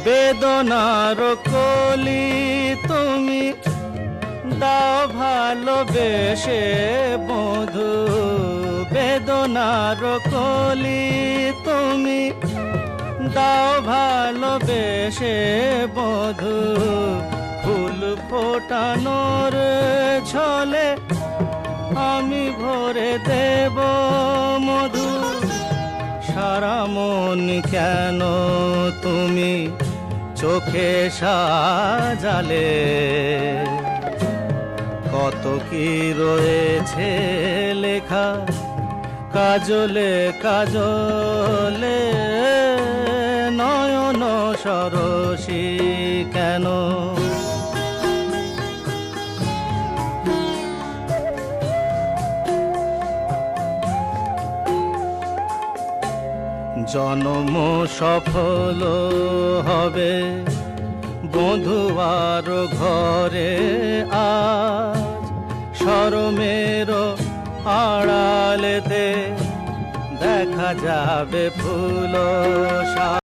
বেদনার কলি তুমি দাও ভালোবেসে বধু, বেদনার কলি তুমি দাও ভালোবেসে বধু। ফুল ফোটানোর ছলে আমি ভরে দেব মধু। সারা মন কেন তুমি চোখে সাজালে, কত কি রয়েছে লেখা কাজলে কাজলে, নয়ন সরসী কেন। জনম সফল হবে বধুয়ার ঘরে আজ, শরমের আড়ালেতে দেখা যাবে ফুল।